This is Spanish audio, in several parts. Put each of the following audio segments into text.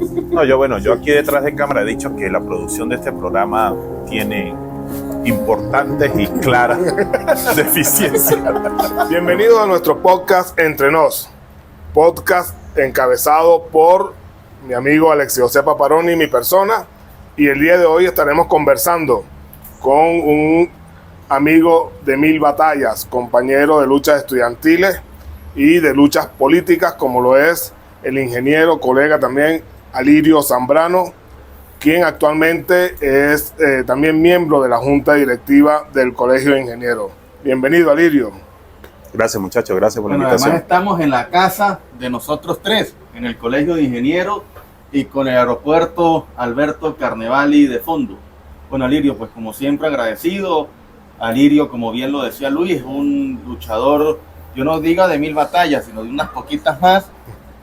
No, yo aquí detrás de cámara he dicho que la producción de este programa tiene importantes y claras deficiencias. Bienvenidos a nuestro podcast Entre Nos, podcast encabezado por mi amigo Alexis José Paparoni, mi persona, y el día de hoy estaremos conversando con un amigo de mil batallas, compañero de luchas estudiantiles y de luchas políticas, como lo es el ingeniero, colega también, Alirio Zambrano, quien actualmente es también miembro de la Junta Directiva del Colegio de Ingenieros. Bienvenido, Alirio. Gracias, muchachos, gracias por la invitación. Además estamos en la casa de nosotros tres, en el Colegio de Ingenieros y con el aeropuerto Alberto Carnevali de fondo. Bueno, Alirio, pues como siempre agradecido. Alirio, como bien lo decía Luis, es un luchador, yo no diga de 1000 batallas, sino de unas poquitas más.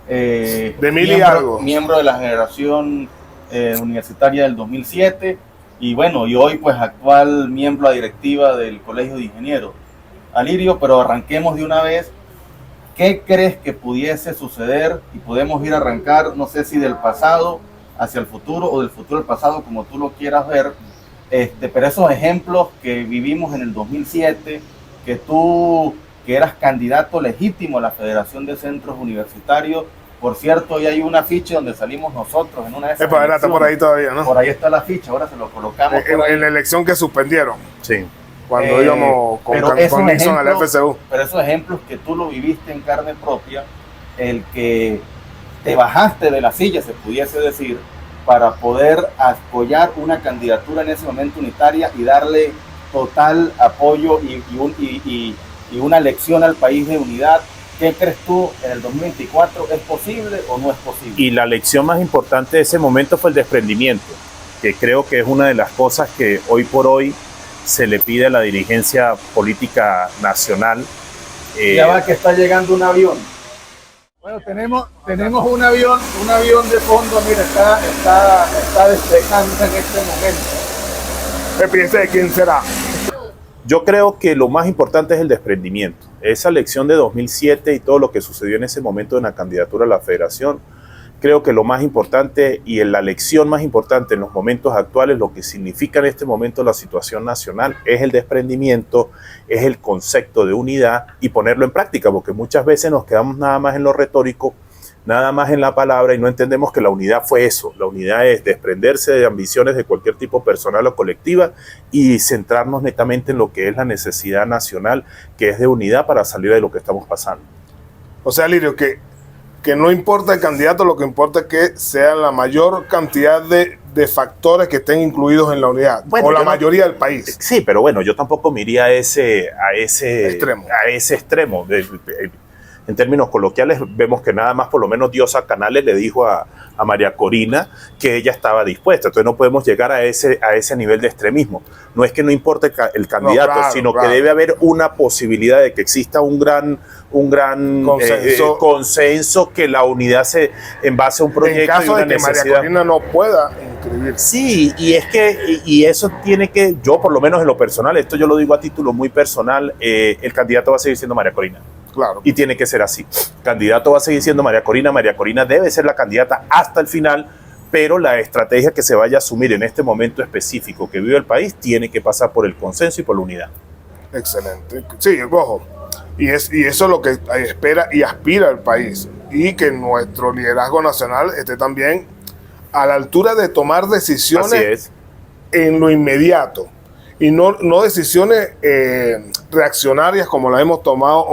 De 1000 y algo. Miembro de la generación universitaria del 2007 y bueno, y hoy pues actual miembro directiva del Colegio de Ingenieros. Alirio, pero arranquemos de una vez. ¿Qué crees que pudiese suceder? Y podemos ir a arrancar, no sé si del pasado hacia el futuro o del futuro al pasado, como tú lo quieras ver. Pero esos ejemplos que vivimos en el 2007, que tú, que eras candidato legítimo a la Federación de Centros Universitarios. Por cierto, hoy hay una ficha donde salimos nosotros en una de esas elecciones. Está por ahí todavía, ¿no? Por ahí está la ficha, ahora se lo colocamos. En la elección que suspendieron. Sí. Cuando íbamos con Nixon a la FCU. Pero esos ejemplos que tú lo viviste en carne propia, el que te bajaste de la silla, se pudiese decir, para poder apoyar una candidatura en ese momento unitaria y darle total apoyo y una lección al país de unidad. ¿Qué crees tú en el 2024? ¿Es posible o no es posible? Y la lección más importante de ese momento fue el desprendimiento, que creo que es una de las cosas que hoy por hoy se le pide a la dirigencia política nacional. Ya va que está llegando un avión. Bueno, tenemos un avión de fondo, mira, está despegando en este momento. ¿Qué piensa de quién será? Yo creo que lo más importante es el desprendimiento. Esa elección de 2007 y todo lo que sucedió en ese momento en la candidatura a la federación, creo que lo más importante y en la lección más importante en los momentos actuales, lo que significa en este momento la situación nacional, es el desprendimiento, es el concepto de unidad y ponerlo en práctica, porque muchas veces nos quedamos nada más en lo retórico, nada más en la palabra y no entendemos que la unidad fue eso. La unidad es desprenderse de ambiciones de cualquier tipo personal o colectiva y centrarnos netamente en lo que es la necesidad nacional, que es de unidad para salir de lo que estamos pasando. O sea, Lirio, que no importa el candidato, lo que importa es que sea la mayor cantidad de factores que estén incluidos en la unidad, bueno, o la mayoría del país. Sí, pero bueno, yo tampoco me iría a ese extremo. En términos coloquiales, vemos que nada más por lo menos Diosa Canales le dijo a María Corina que ella estaba dispuesta. Entonces no podemos llegar a ese nivel de extremismo. No es que no importe el candidato, no, sino que debe haber una posibilidad de que exista un gran consenso, que la unidad se en base a un proyecto. En caso de que María Corina no pueda inscribirse. Sí, y eso tiene que, yo por lo menos en lo personal, esto yo lo digo a título muy personal, el candidato va a seguir siendo María Corina. Claro. Y tiene que ser así. Candidato va a seguir siendo María Corina. María Corina debe ser la candidata hasta el final, pero la estrategia que se vaya a asumir en este momento específico que vive el país tiene que pasar por el consenso y por la unidad. Excelente. Sí, ojo. Y eso es lo que espera y aspira el país. Y que nuestro liderazgo nacional esté también a la altura de tomar decisiones en lo inmediato. Y no decisiones reaccionarias como las hemos tomado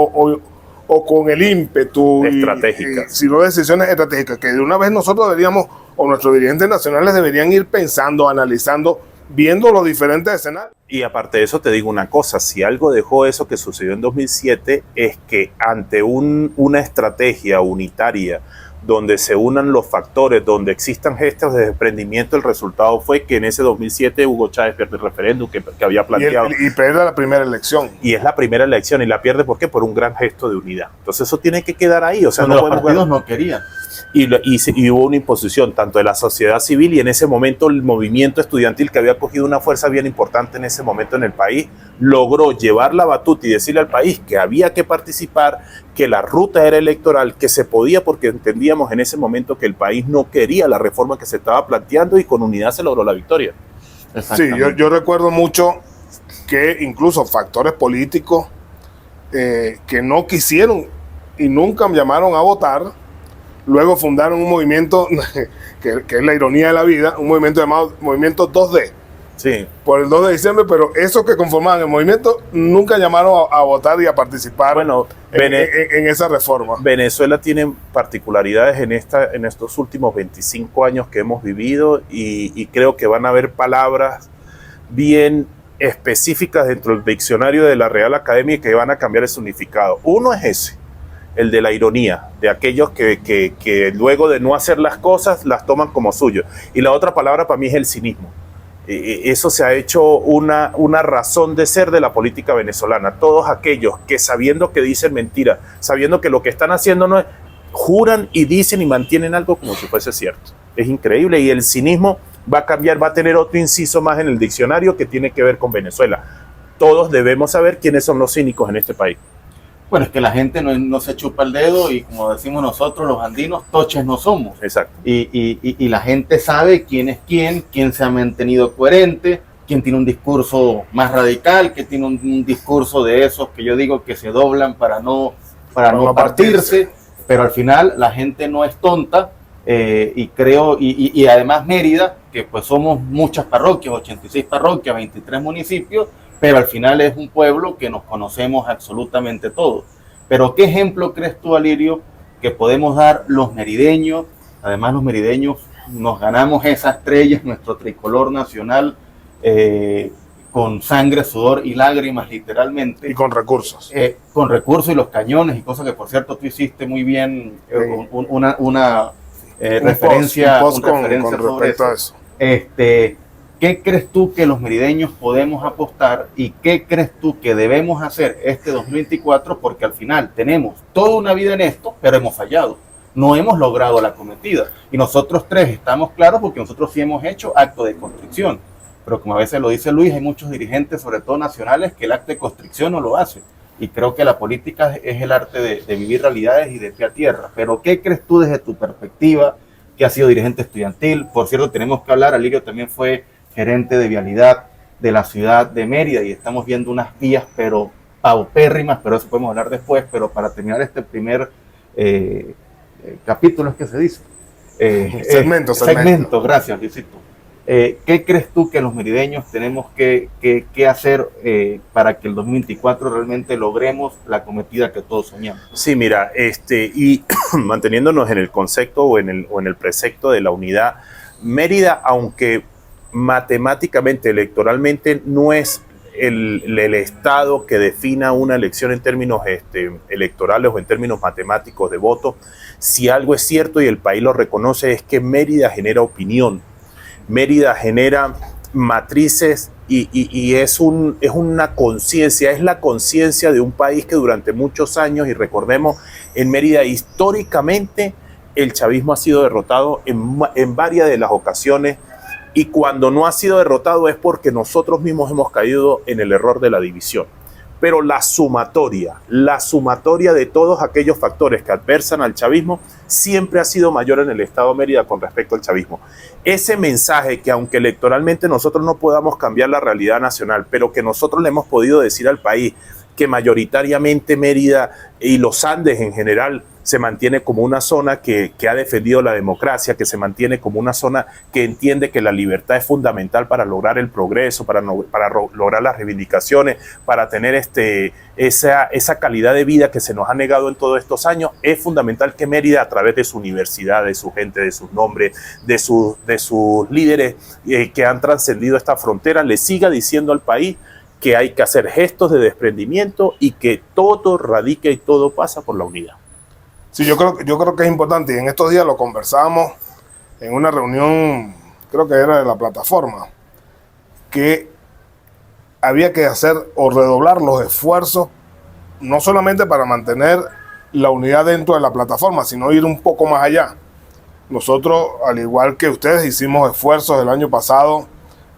o con el ímpetu estratégicas, sino decisiones estratégicas que de una vez nosotros deberíamos, o nuestros dirigentes nacionales deberían ir pensando, analizando, viendo los diferentes escenarios. Y aparte de eso te digo una cosa, si algo dejó eso que sucedió en 2007 es que ante una estrategia unitaria donde se unan los factores, donde existan gestos de desprendimiento, el resultado fue que en ese 2007 Hugo Chávez pierde el referéndum que había planteado. Y pierde la primera elección. Y es la primera elección y la pierde, ¿por qué? Por un gran gesto de unidad. Entonces eso tiene que quedar ahí. O sea, no los partidos no querían. y hubo una imposición tanto de la sociedad civil y en ese momento el movimiento estudiantil, que había cogido una fuerza bien importante en ese momento en el país, logró llevar la batuta y decirle al país que había que participar, que la ruta era electoral, que se podía, porque entendíamos en ese momento que el país no quería la reforma que se estaba planteando, y con unidad se logró la victoria. Sí, yo recuerdo mucho que incluso factores políticos que no quisieron y nunca llamaron a votar, luego fundaron un movimiento que es la ironía de la vida, un movimiento llamado Movimiento 2D. Sí. Por el 2 de diciembre, pero esos que conformaban el movimiento nunca llamaron a votar y a participar en esa reforma. Venezuela tiene particularidades en estos últimos 25 años que hemos vivido, y creo que van a haber palabras bien específicas dentro del diccionario de la Real Academia que van a cambiar el significado. Uno es ese, el de la ironía, de aquellos que luego de no hacer las cosas las toman como suyo. Y la otra palabra para mí es el cinismo. Eso se ha hecho una razón de ser de la política venezolana. Todos aquellos que, sabiendo que dicen mentiras, sabiendo que lo que están haciendo no es, juran y dicen y mantienen algo como si fuese cierto. Es increíble, y el cinismo va a cambiar, va a tener otro inciso más en el diccionario que tiene que ver con Venezuela. Todos debemos saber quiénes son los cínicos en este país. Bueno, es que la gente no se chupa el dedo, y como decimos nosotros los andinos, toches no somos. Exacto. Y la gente sabe quién es quién se ha mantenido coherente, quién tiene un discurso más radical, quién tiene un discurso de esos que yo digo que se doblan para no partirse, pero al final la gente no es tonta, y creo, y además Mérida, que pues somos muchas parroquias, 86 parroquias, 23 municipios, pero al final es un pueblo que nos conocemos absolutamente todos. Pero ¿qué ejemplo crees tú, Alirio, que podemos dar los merideños? Además, los merideños nos ganamos esa estrella, nuestro tricolor nacional, con sangre, sudor y lágrimas, literalmente. Y con recursos. Con recursos y los cañones, y cosas que, por cierto, tú hiciste muy bien, una referencia con respecto a eso. ¿Qué crees tú que los merideños podemos apostar, y qué crees tú que debemos hacer este 2024? Porque al final tenemos toda una vida en esto, pero hemos fallado. No hemos logrado la cometida. Y nosotros tres estamos claros porque nosotros sí hemos hecho acto de constricción. Pero como a veces lo dice Luis, hay muchos dirigentes, sobre todo nacionales, que el acto de constricción no lo hace. Y creo que la política es el arte de vivir realidades y de pie a tierra. Pero ¿qué crees tú desde tu perspectiva, que has sido dirigente estudiantil? Por cierto, tenemos que hablar, Alirio también fue gerente de vialidad de la ciudad de Mérida, y estamos viendo unas vías pero paupérrimas, pero eso podemos hablar después. Pero para terminar este primer capítulo, es que se dice segmento, gracias, Luisito. ¿Qué crees tú que los merideños tenemos que hacer para que el 2024 realmente logremos la cometida que todos soñamos? Sí, mira, y manteniéndonos en el concepto o en el precepto de la unidad, Mérida, aunque matemáticamente, electoralmente, no es el estado que defina una elección en términos electorales o en términos matemáticos de voto, si algo es cierto y el país lo reconoce, es que Mérida genera opinión, Mérida genera matrices, y es una conciencia, es la conciencia de un país que durante muchos años, y recordemos, en Mérida históricamente el chavismo ha sido derrotado en varias de las ocasiones, y cuando no ha sido derrotado es porque nosotros mismos hemos caído en el error de la división. Pero la sumatoria de todos aquellos factores que adversan al chavismo siempre ha sido mayor en el estado de Mérida con respecto al chavismo. Ese mensaje, que aunque electoralmente nosotros no podamos cambiar la realidad nacional, pero que nosotros le hemos podido decir al país que mayoritariamente Mérida y los Andes en general se mantiene como una zona que ha defendido la democracia, que se mantiene como una zona que entiende que la libertad es fundamental para lograr el progreso, para lograr las reivindicaciones, para tener esa calidad de vida que se nos ha negado en todos estos años. Es fundamental que Mérida, a través de su universidad, de su gente, de sus nombres, de sus líderes que han trascendido esta frontera, le siga diciendo al país que hay que hacer gestos de desprendimiento y que todo radica y todo pasa por la unidad. Sí, yo creo que es importante, y en estos días lo conversábamos en una reunión, creo que era de la plataforma, que había que hacer o redoblar los esfuerzos, no solamente para mantener la unidad dentro de la plataforma, sino ir un poco más allá. Nosotros, al igual que ustedes, hicimos esfuerzos el año pasado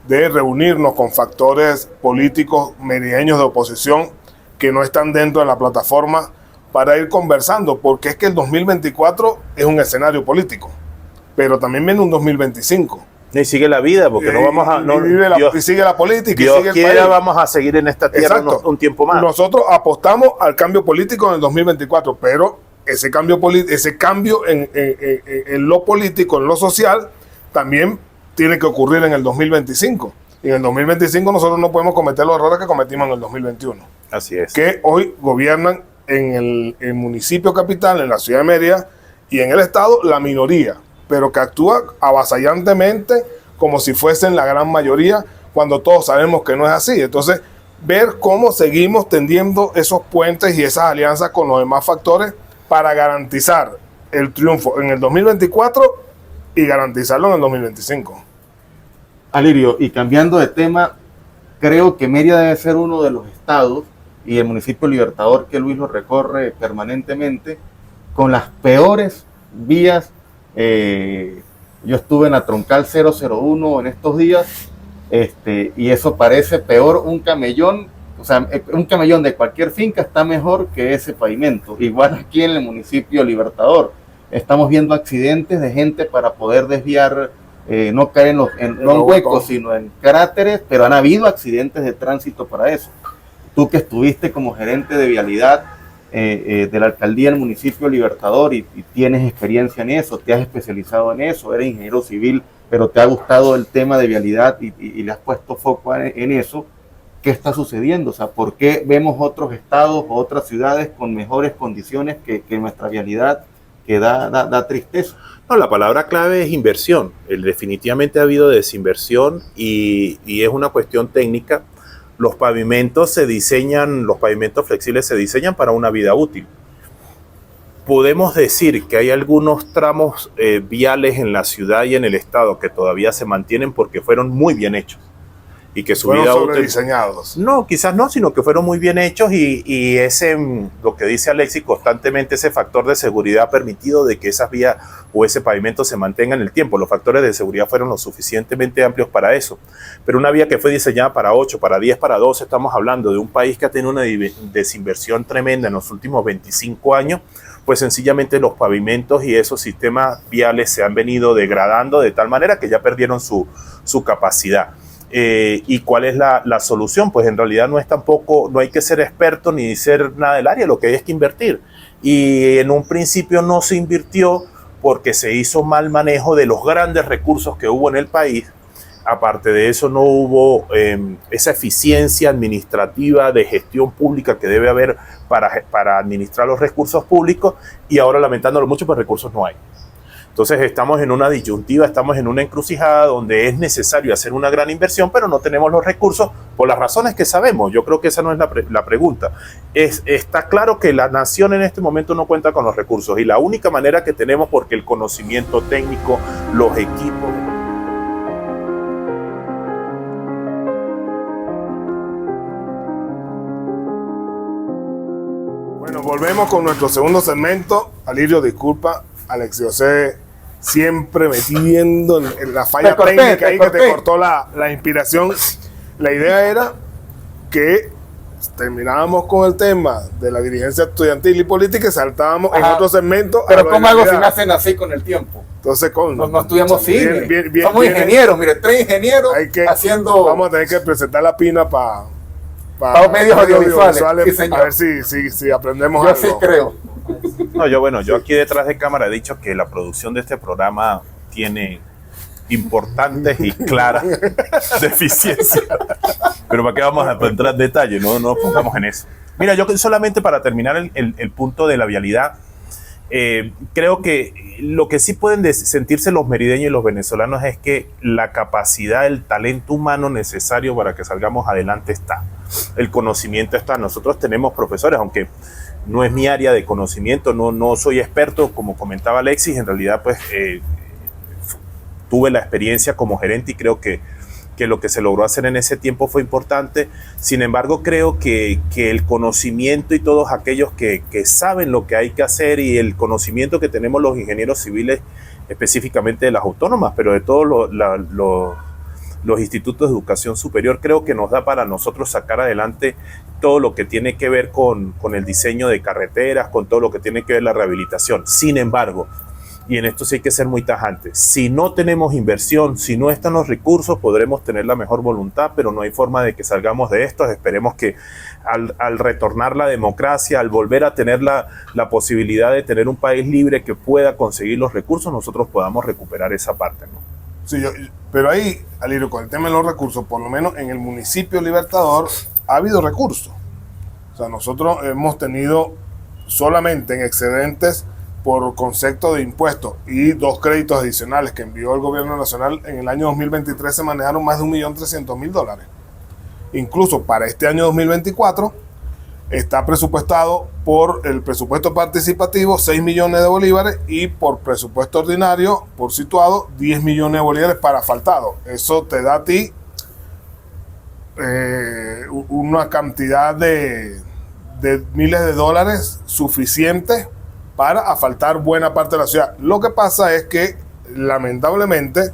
de reunirnos con factores políticos merideños de oposición que no están dentro de la plataforma para ir conversando, porque es que el 2024 es un escenario político, pero también viene un 2025. Y sigue la vida, porque no vamos a... No, y sigue la política, Dios y sigue el quiera, país. vamos a seguir en esta tierra un tiempo más. Nosotros apostamos al cambio político en el 2024, pero ese cambio en lo político, en lo social, también tiene que ocurrir en el 2025. Y en el 2025 nosotros no podemos cometer los errores que cometimos en el 2021. Así es. Que hoy gobiernan en el municipio capital, en la ciudad de Mérida y en el estado, la minoría, pero que actúa avasallantemente como si fuesen la gran mayoría, cuando todos sabemos que no es así. Entonces, ver cómo seguimos tendiendo esos puentes y esas alianzas con los demás factores para garantizar el triunfo en el 2024 y garantizarlo en el 2025. Alirio, y cambiando de tema, creo que Mérida debe ser uno de los estados y el municipio Libertador, que Luis lo recorre permanentemente, con las peores vías. Yo estuve en la troncal 001 en estos días, y eso parece peor. Un camellón, o sea, un camellón de cualquier finca está mejor que ese pavimento. Igual aquí en el municipio Libertador, estamos viendo accidentes de gente para poder desviar, no caer no en huecos, sino en cráteres, pero han habido accidentes de tránsito para eso. Tú que estuviste como gerente de vialidad de la alcaldía del municipio Libertador y tienes experiencia en eso, te has especializado en eso, eres ingeniero civil, pero te ha gustado el tema de vialidad y le has puesto foco en eso. ¿Qué está sucediendo? O sea, ¿por qué vemos otros estados o otras ciudades con mejores condiciones que nuestra vialidad, que da tristeza? No, la palabra clave es inversión. Definitivamente ha habido desinversión y es una cuestión técnica. Los pavimentos los pavimentos flexibles se diseñan para una vida útil. Podemos decir que hay algunos tramos viales en la ciudad y en el estado que todavía se mantienen porque fueron muy bien hechos. Y que su vida útil, diseñados. No, quizás no, sino que fueron muy bien hechos y ese, lo que dice Alexis constantemente, ese factor de seguridad ha permitido de que esas vías o ese pavimento se mantenga en el tiempo. Los factores de seguridad fueron lo suficientemente amplios para eso. Pero una vía que fue diseñada para 8, para 10, para 12, estamos hablando de un país que ha tenido una desinversión tremenda en los últimos 25 años, pues sencillamente los pavimentos y esos sistemas viales se han venido degradando de tal manera que ya perdieron su capacidad. ¿Y cuál es la solución? Pues en realidad no hay que ser experto ni ser nada del área, lo que hay es que invertir. Y en un principio no se invirtió porque se hizo mal manejo de los grandes recursos que hubo en el país. Aparte de eso, no hubo esa eficiencia administrativa de gestión pública que debe haber para administrar los recursos públicos, y ahora, lamentándolo mucho, pues recursos no hay. Entonces estamos en una disyuntiva, estamos en una encrucijada donde es necesario hacer una gran inversión, pero no tenemos los recursos por las razones que sabemos. Yo creo que esa no es la pregunta. Está claro que la nación en este momento no cuenta con los recursos, y la única manera que tenemos, porque el conocimiento técnico, los equipos... Bueno, volvemos con nuestro segundo segmento. Alirio, disculpa, Alex José, siempre metiendo en la falla técnica ahí que te cortó la inspiración. La idea era que terminábamos con el tema de la dirigencia estudiantil y política y saltábamos en otro segmento. Pero ¿cómo hago si me hacen así con el tiempo? Entonces, no estudiamos cine. Somos ingenieros, mire, 3 ingenieros haciendo... Vamos a tener que presentar la pina para medios audiovisuales. Sí, a ver si aprendemos yo algo. Sí creo. No, yo aquí detrás de cámara he dicho que la producción de este programa tiene importantes y claras deficiencias. Pero ¿para qué vamos a entrar en detalle? No nos pongamos en eso. Mira, yo solamente para terminar el punto de la vialidad, creo que lo que sí pueden sentirse los merideños y los venezolanos es que la capacidad, el talento humano necesario para que salgamos adelante está. El conocimiento está. Nosotros tenemos profesores, aunque no es mi área de conocimiento, no soy experto, como comentaba Alexis. En realidad, pues, tuve la experiencia como gerente y creo que lo que se logró hacer en ese tiempo fue importante. Sin embargo, creo que el conocimiento y todos aquellos que saben lo que hay que hacer, y el conocimiento que tenemos los ingenieros civiles específicamente de las autónomas, pero de todos los institutos de educación superior. Creo que nos da para nosotros sacar adelante todo lo que tiene que ver con el diseño de carreteras, con todo lo que tiene que ver la rehabilitación. Sin embargo, y en esto sí hay que ser muy tajantes, si no tenemos inversión, si no están los recursos, podremos tener la mejor voluntad, pero no hay forma de que salgamos de esto. Esperemos que al retornar la democracia, al volver a tener la posibilidad de tener un país libre que pueda conseguir los recursos, nosotros podamos recuperar esa parte, ¿no? Sí, pero ahí, Alirio, con el tema de los recursos, por lo menos en el municipio Libertador ha habido recursos. O sea, nosotros hemos tenido solamente en excedentes por concepto de impuestos y 2 créditos adicionales que envió el gobierno nacional en el año 2023 se manejaron más de $1.300.000. Incluso para este año 2024 está presupuestado por el presupuesto participativo 6 millones de bolívares y por presupuesto ordinario, por situado, 10 millones de bolívares para asfaltado. Eso te da a ti una cantidad de miles de dólares suficientes para asfaltar buena parte de la ciudad. Lo que pasa es que, lamentablemente,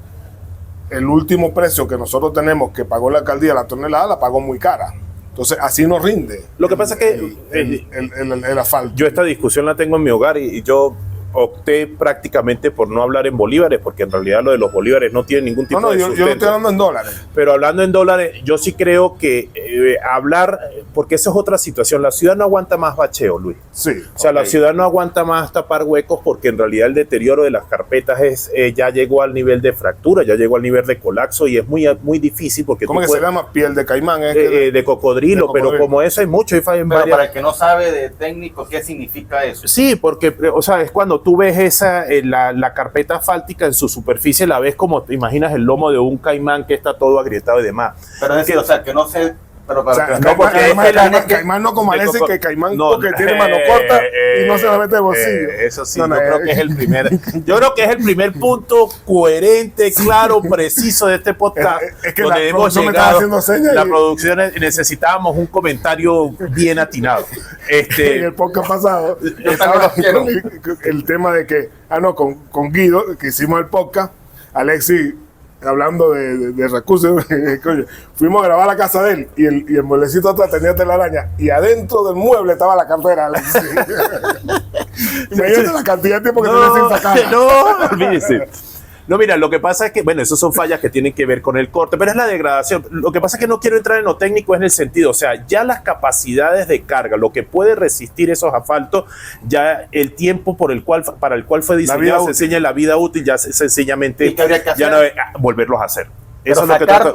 el último precio que nosotros tenemos que pagó la alcaldía, la tonelada, la pagó muy cara. Entonces, así no rinde. Lo que pasa es que el asfalto. Yo esta discusión la tengo en mi hogar y yo opté prácticamente por no hablar en bolívares, porque en realidad lo de los bolívares no tiene ningún tipo de sustento. Yo estoy hablando en dólares. Pero hablando en dólares, yo sí creo que hablar, porque eso es otra situación, la ciudad no aguanta más bacheo, Luis. Sí. O sea, la ciudad no aguanta más tapar huecos, porque en realidad el deterioro de las carpetas ya llegó al nivel de fractura, ya llegó al nivel de colapso y es muy, muy difícil porque... ¿Cómo que se llama? Piel de caimán. De cocodrilo, pero como eso hay mucho. Pero para el que no sabe de técnico, ¿qué significa eso? Sí, porque, o sea, es cuando tú ves la carpeta asfáltica en su superficie, la ves como te imaginas el lomo de un caimán que está todo agrietado y demás. Pero es que, o sea, que no se... Pero para o sea, no, porque caimán no como Alexis, que caimán porque tiene mano corta y no se la mete de bolsillo. Eso sí, yo creo que es el primer. Yo creo que es el primer punto coherente, claro, preciso de este podcast. Es que donde hemos llegado, la producción necesitábamos un comentario bien atinado. En el podcast pasado estaba el tema de que, con Guido, que hicimos el podcast, Alexis hablando de recursos, fuimos a grabar la casa de él y el mueblecito atrás tenía telaraña y adentro del mueble estaba la cartera. Imagínate la cantidad de tiempo que tenía sin sacarla. No, olvídese. No, mira, lo que pasa es que, bueno, eso son fallas que tienen que ver con el corte, pero es la degradación. Lo que pasa es que no quiero entrar en lo técnico, es en el sentido, o sea, ya las capacidades de carga, lo que puede resistir esos asfaltos, ya el tiempo para el cual fue diseñado, se enseña la vida útil, ya sencillamente ya no volverlos a hacer. Eso es lo que claro,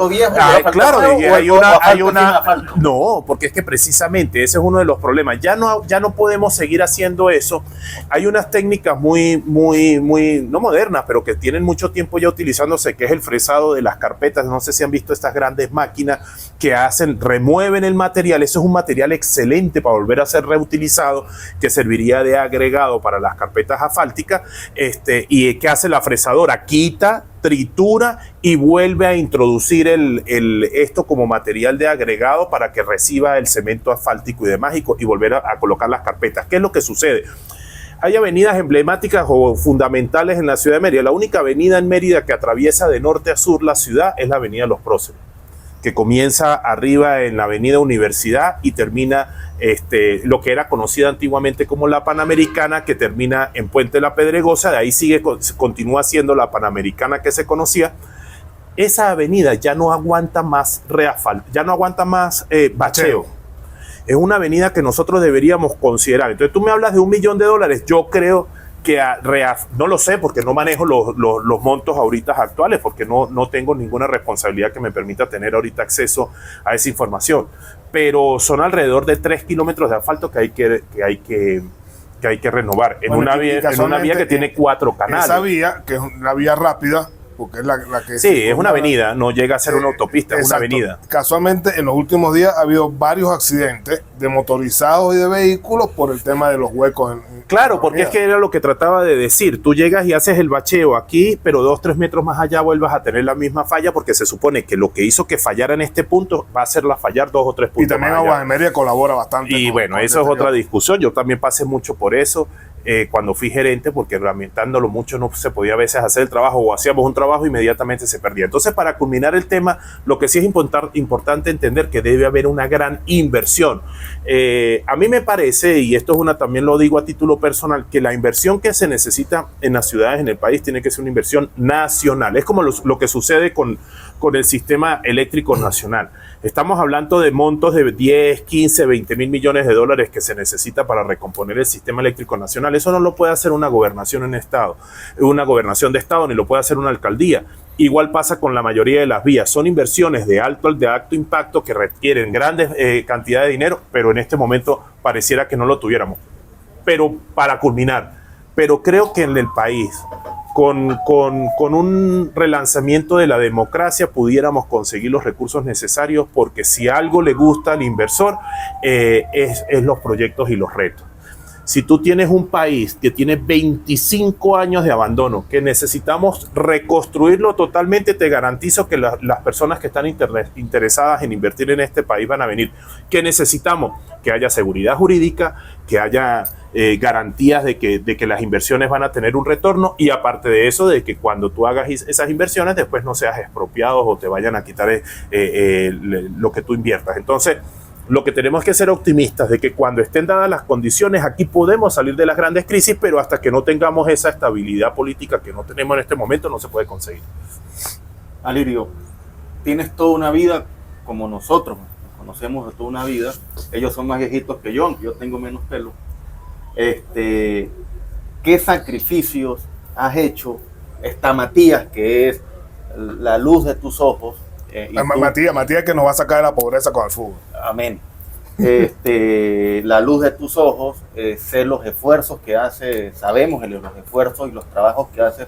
hay una no, porque es que precisamente ese es uno de los problemas. Ya no podemos seguir haciendo eso. Hay unas técnicas muy no modernas, pero que tienen mucho tiempo ya utilizándose, que es el fresado de las carpetas. No sé si han visto estas grandes máquinas que remueven el material. Eso es un material excelente para volver a ser reutilizado, que serviría de agregado para las carpetas asfálticas. Y ¿qué hace la fresadora? Quita, tritura y vuelve a introducir esto como material de agregado para que reciba el cemento asfáltico y demás y volver a colocar las carpetas. ¿Qué es lo que sucede? Hay avenidas emblemáticas o fundamentales en la ciudad de Mérida. La única avenida en Mérida que atraviesa de norte a sur la ciudad es la avenida Los Próceres, que comienza arriba en la avenida Universidad y termina lo que era conocida antiguamente como la Panamericana, que termina en Puente La Pedregosa. De ahí continúa siendo la Panamericana que se conocía. Esa avenida ya no aguanta más ya no aguanta más bacheo. Es una avenida que nosotros deberíamos considerar. Entonces tú me hablas de $1 millón. Yo creo que no lo sé porque no manejo los montos ahorita actuales, porque no tengo ninguna responsabilidad que me permita tener ahorita acceso a esa información, pero son alrededor de 3 kilómetros de asfalto que hay que renovar en una vía que tiene 4 canales. Esa vía, que es una vía rápida, porque es la que... Sí, es una avenida, no llega a ser una autopista, es una avenida. Casualmente, en los últimos días ha habido varios accidentes de motorizados y de vehículos por el tema de los huecos. Claro, porque es que era lo que trataba de decir. Tú llegas y haces el bacheo aquí, pero 2-3 metros más allá vuelvas a tener la misma falla, porque se supone que lo que hizo que fallara en este punto va a hacerla fallar 2 o 3 puntos. Y también Aguas de Mérida colabora bastante. Y bueno, eso es otra discusión. Yo también pasé mucho por eso. cuando fui gerente, porque lamentándolo mucho no se podía a veces hacer el trabajo, o hacíamos un trabajo e inmediatamente se perdía. Entonces, para culminar el tema, lo que sí es importante entender que debe haber una gran inversión. A mí me parece, y esto es también lo digo a título personal, que la inversión que se necesita en las ciudades, en el país, tiene que ser una inversión nacional. Es como lo que sucede con el sistema eléctrico nacional. Estamos hablando de montos de 10, 15, 20 mil millones de dólares que se necesita para recomponer el sistema eléctrico nacional. Eso no lo puede hacer una gobernación de estado, ni lo puede hacer una alcaldía. Igual pasa con la mayoría de las vías. Son inversiones de alto impacto que requieren grandes cantidades de dinero, pero en este momento pareciera que no lo tuviéramos. Pero para culminar, creo que en el país, con un relanzamiento de la democracia, pudiéramos conseguir los recursos necesarios, porque si algo le gusta al inversor es los proyectos y los retos. Si tú tienes un país que tiene 25 años de abandono, que necesitamos reconstruirlo totalmente, te garantizo que las personas que están interesadas en invertir en este país van a venir. ¿Qué necesitamos? Que haya seguridad jurídica, que haya garantías de que las inversiones van a tener un retorno, y aparte de eso, de que cuando tú hagas esas inversiones después no seas expropiado o te vayan a quitar lo que tú inviertas. Entonces, lo que tenemos que ser optimistas de que cuando estén dadas las condiciones, aquí podemos salir de las grandes crisis, pero hasta que no tengamos esa estabilidad política que no tenemos en este momento, no se puede conseguir. Alirio, tienes toda una vida como nosotros, nos conocemos de toda una vida. Ellos son más viejitos que yo, aunque yo tengo menos pelo. ¿Qué sacrificios has hecho? Está Matías, que es la luz de tus ojos. Matías que nos va a sacar de la pobreza con el fútbol. Amén. La luz de tus ojos, sé los esfuerzos que hace, sabemos los esfuerzos y los trabajos que haces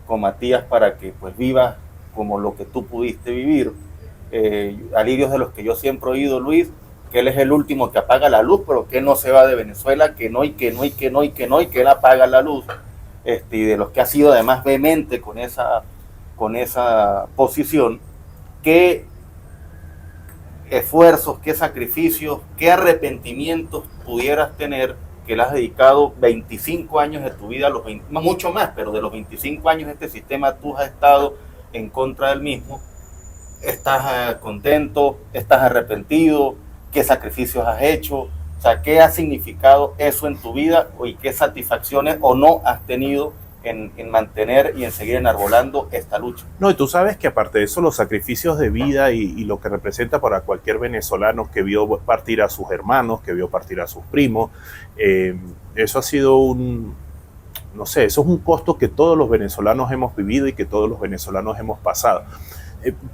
con Matías para que pues vivas como lo que tú pudiste vivir. Alirio es de los que yo siempre he oído, Luis, que él es el último que apaga la luz, pero que no se va de Venezuela, que que él apaga la luz. Y de los que ha sido además vehemente con esa posición. ¿Qué esfuerzos, qué sacrificios, qué arrepentimientos pudieras tener que le has dedicado 25 años de tu vida, mucho más, pero de los 25 años de este sistema tú has estado en contra del mismo? ¿Estás contento? ¿Estás arrepentido? ¿Qué sacrificios has hecho? O sea, ¿qué ha significado eso en tu vida y qué satisfacciones o no has tenido en mantener y en seguir enarbolando esta lucha? No, y tú sabes que aparte de eso, los sacrificios de vida y lo que representa para cualquier venezolano que vio partir a sus hermanos, que vio partir a sus primos, eso ha sido eso es un costo que todos los venezolanos hemos vivido y que todos los venezolanos hemos pasado.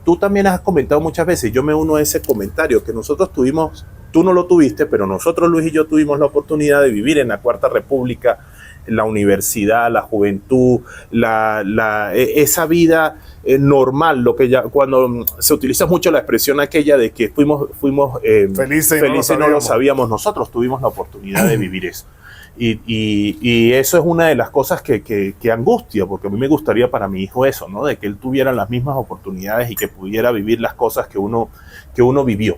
Tú también has comentado muchas veces, yo me uno a ese comentario, que nosotros tuvimos, tú no lo tuviste, pero nosotros, Luis y yo, tuvimos la oportunidad de vivir en la Cuarta República, la universidad, la juventud, esa vida normal, cuando se utiliza mucho la expresión aquella de que fuimos felices y no lo sabíamos. Nosotros tuvimos la oportunidad de vivir eso. Y eso es una de las cosas que angustia, porque a mí me gustaría para mi hijo eso, ¿no? De que él tuviera las mismas oportunidades y que pudiera vivir las cosas que uno vivió.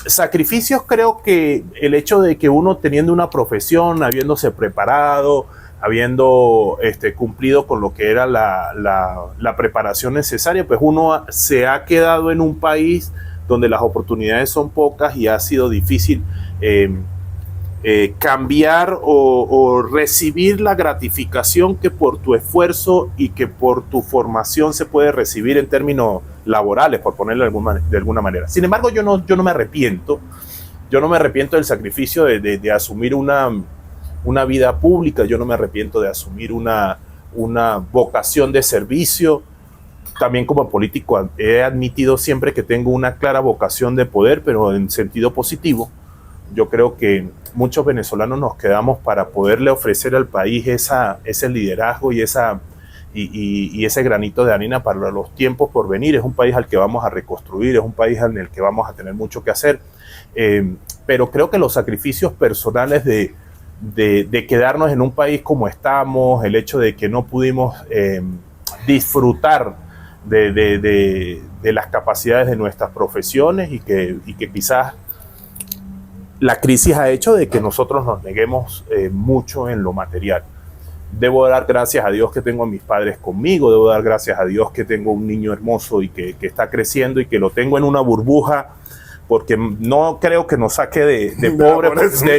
Sacrificios, creo que el hecho de que uno, teniendo una profesión, habiéndose preparado, habiendo cumplido con lo que era la preparación necesaria, pues uno se ha quedado en un país donde las oportunidades son pocas y ha sido difícil cambiar o recibir la gratificación que por tu esfuerzo y que por tu formación se puede recibir en términos laborales, por ponerlo de alguna manera. Sin embargo, yo no me arrepiento. Yo no me arrepiento del sacrificio de asumir una vida pública. Yo no me arrepiento de asumir una vocación de servicio. También como político he admitido siempre que tengo una clara vocación de poder, pero en sentido positivo. Yo creo que muchos venezolanos nos quedamos para poderle ofrecer al país ese liderazgo y ese granito de arena para los tiempos por venir. Es un país al que vamos a reconstruir, es un país en el que vamos a tener mucho que hacer, pero creo que los sacrificios personales de quedarnos en un país como estamos, el hecho de que no pudimos disfrutar de las capacidades de nuestras profesiones y que quizás la crisis ha hecho de que nosotros nos neguemos mucho en lo material. Debo dar gracias a Dios que tengo a mis padres conmigo, debo dar gracias a Dios que tengo un niño hermoso y que está creciendo y que lo tengo en una burbuja, porque no creo que nos saque de pobre,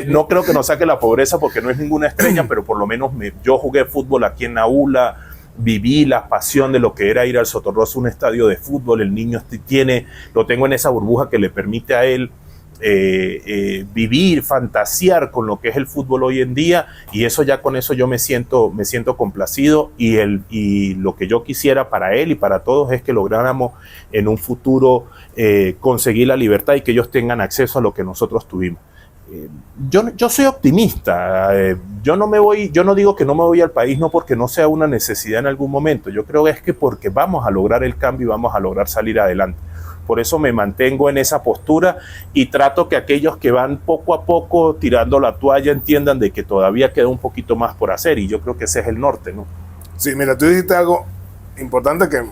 no creo que nos saque la pobreza porque no es ninguna estrella, pero por lo menos yo jugué fútbol aquí en Naula, viví la pasión de lo que era ir al Sotorroso, un estadio de fútbol, el niño lo tengo en esa burbuja que le permite a él vivir, fantasear con lo que es el fútbol hoy en día, y eso ya con eso yo me siento complacido, y lo que yo quisiera para él y para todos es que lográramos en un futuro conseguir la libertad y que ellos tengan acceso a lo que nosotros tuvimos. Yo soy optimista, yo no digo que no me voy al país no porque no sea una necesidad en algún momento, yo creo que es que porque vamos a lograr el cambio y vamos a lograr salir adelante. Por eso me mantengo en esa postura y trato que aquellos que van poco a poco tirando la toalla entiendan de que todavía queda un poquito más por hacer, y yo creo que ese es el norte, ¿no? Sí, mira, tú dijiste algo importante que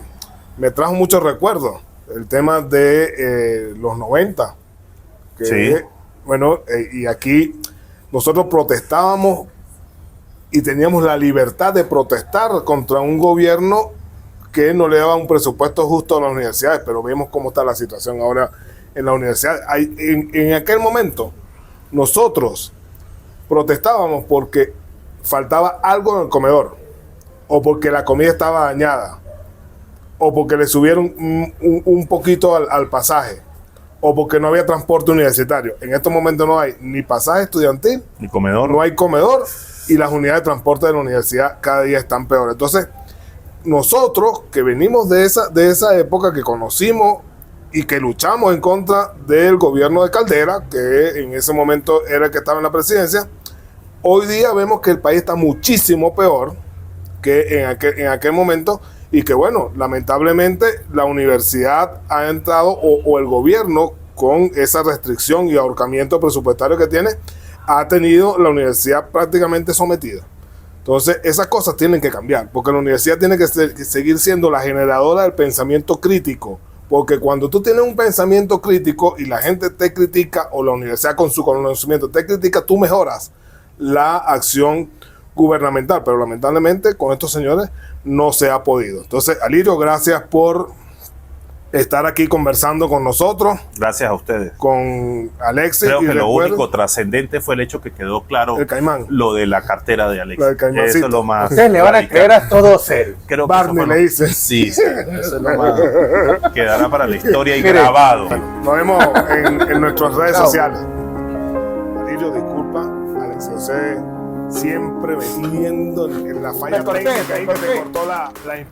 me trajo muchos recuerdos, el tema de los 90. Que, sí. Bueno, y aquí nosotros protestábamos y teníamos la libertad de protestar contra un gobierno que no le daba un presupuesto justo a las universidades, pero vemos cómo está la situación ahora en la universidad. En aquel momento nosotros protestábamos porque faltaba algo en el comedor, o porque la comida estaba dañada, o porque le subieron un poquito al pasaje, o porque no había transporte universitario. En estos momentos no hay ni pasaje estudiantil, ni comedor, no hay comedor, y las unidades de transporte de la universidad cada día están peor. Entonces, nosotros que venimos de esa época, que conocimos y que luchamos en contra del gobierno de Caldera, que en ese momento era el que estaba en la presidencia, hoy día vemos que el país está muchísimo peor que en aquel momento, y que bueno, lamentablemente la universidad ha entrado, o el gobierno, con esa restricción y ahorcamiento presupuestario que tiene, ha tenido la universidad prácticamente sometida. Entonces, esas cosas tienen que cambiar, porque la universidad tiene que seguir siendo la generadora del pensamiento crítico, porque cuando tú tienes un pensamiento crítico y la gente te critica, o la universidad con su conocimiento te critica, tú mejoras la acción gubernamental, pero lamentablemente con estos señores no se ha podido. Entonces, Alirio, gracias por estar aquí conversando con nosotros. Gracias a ustedes. Con Alexis. Creo que lo único trascendente fue el hecho que quedó claro, el caimán, lo de la cartera de Alexis. Eso es lo más. Ustedes le van a creer a todo serio. Creo que Barney le dice. Sí, eso es lo más. Quedará para la historia y grabado. Bueno, nos vemos en nuestras redes sociales. Alirio, disculpa, Alexis José siempre metiendo en la falla técnica ahí que te cortó la inspiración.